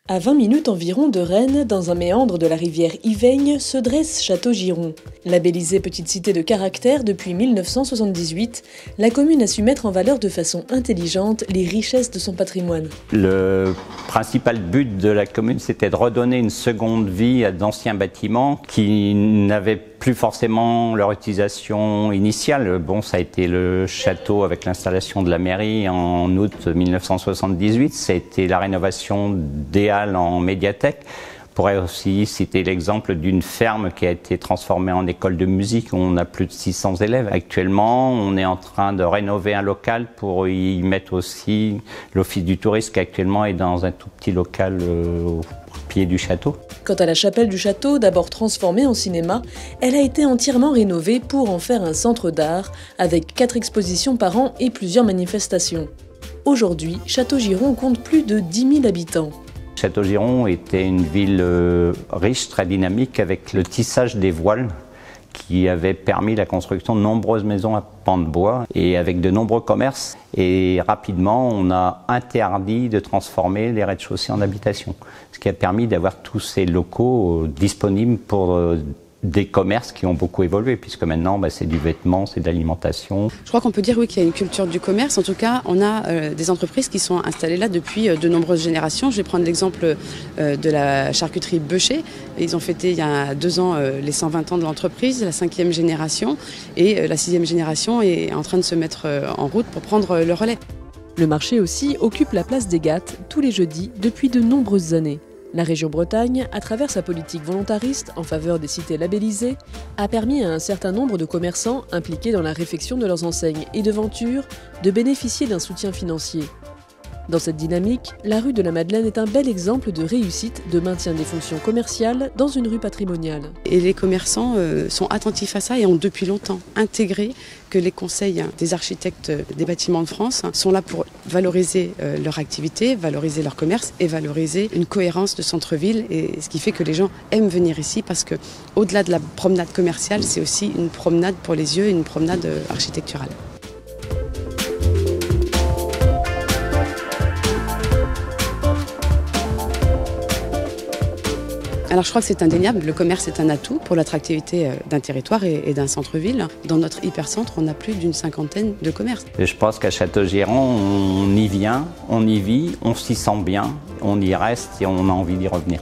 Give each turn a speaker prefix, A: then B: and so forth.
A: À 20 minutes environ de Rennes, dans un méandre de la rivière Yveigne, se dresse Château-Giron. Labellisée petite cité de caractère depuis 1978, la commune a su mettre en valeur de façon intelligente les richesses de son patrimoine.
B: Le principal but de la commune, c'était de redonner une seconde vie à d'anciens bâtiments qui n'avaient plus forcément leur utilisation initiale. Bon, ça a été le château avec l'installation de la mairie en août 1978. Ça a été la rénovation des halles en médiathèque. On pourrait aussi citer l'exemple d'une ferme qui a été transformée en école de musique où on a plus de 600 élèves. Actuellement, on est en train de rénover un local pour y mettre aussi l'office du tourisme qui actuellement est dans un tout petit local au pied du château.
A: Quant à la chapelle du château, d'abord transformée en cinéma, elle a été entièrement rénovée pour en faire un centre d'art avec 4 expositions par an et plusieurs manifestations. Aujourd'hui, Château-Giron compte plus de 10 000 habitants.
B: Château-Giron était une ville riche, très dynamique, avec le tissage des voiles qui avait permis la construction de nombreuses maisons à pans de bois et avec de nombreux commerces. Et rapidement, on a interdit de transformer les rez-de-chaussée en habitation, ce qui a permis d'avoir tous ces locaux disponibles pour des commerces qui ont beaucoup évolué, puisque maintenant c'est du vêtement, c'est de l'alimentation.
C: Je crois qu'on peut dire oui, qu'il y a une culture du commerce. En tout cas, on a des entreprises qui sont installées là depuis de nombreuses générations. Je vais prendre l'exemple de la charcuterie Beucher. Ils ont fêté il y a 2 ans les 120 ans de l'entreprise, la 5e génération. Et la 6e génération est en train de se mettre en route pour prendre le relais.
A: Le marché aussi occupe la place des Gattes tous les jeudis depuis de nombreuses années. La région Bretagne, à travers sa politique volontariste en faveur des cités labellisées, a permis à un certain nombre de commerçants impliqués dans la réfection de leurs enseignes et de ventures de bénéficier d'un soutien financier. Dans cette dynamique, la rue de la Madeleine est un bel exemple de réussite de maintien des fonctions commerciales dans une rue patrimoniale.
C: Et les commerçants sont attentifs à ça et ont depuis longtemps intégré que les conseils des architectes des bâtiments de France sont là pour valoriser leur activité, valoriser leur commerce et valoriser une cohérence de centre-ville. Et ce qui fait que les gens aiment venir ici parce que, au-delà de la promenade commerciale, c'est aussi une promenade pour les yeux et une promenade architecturale. Alors je crois que c'est indéniable, le commerce est un atout pour l'attractivité d'un territoire et d'un centre-ville. Dans notre hypercentre, on a plus d'une 50aine de commerces.
B: Et je pense qu'à Château-Giron, on y vient, on y vit, on s'y sent bien, on y reste et on a envie d'y revenir.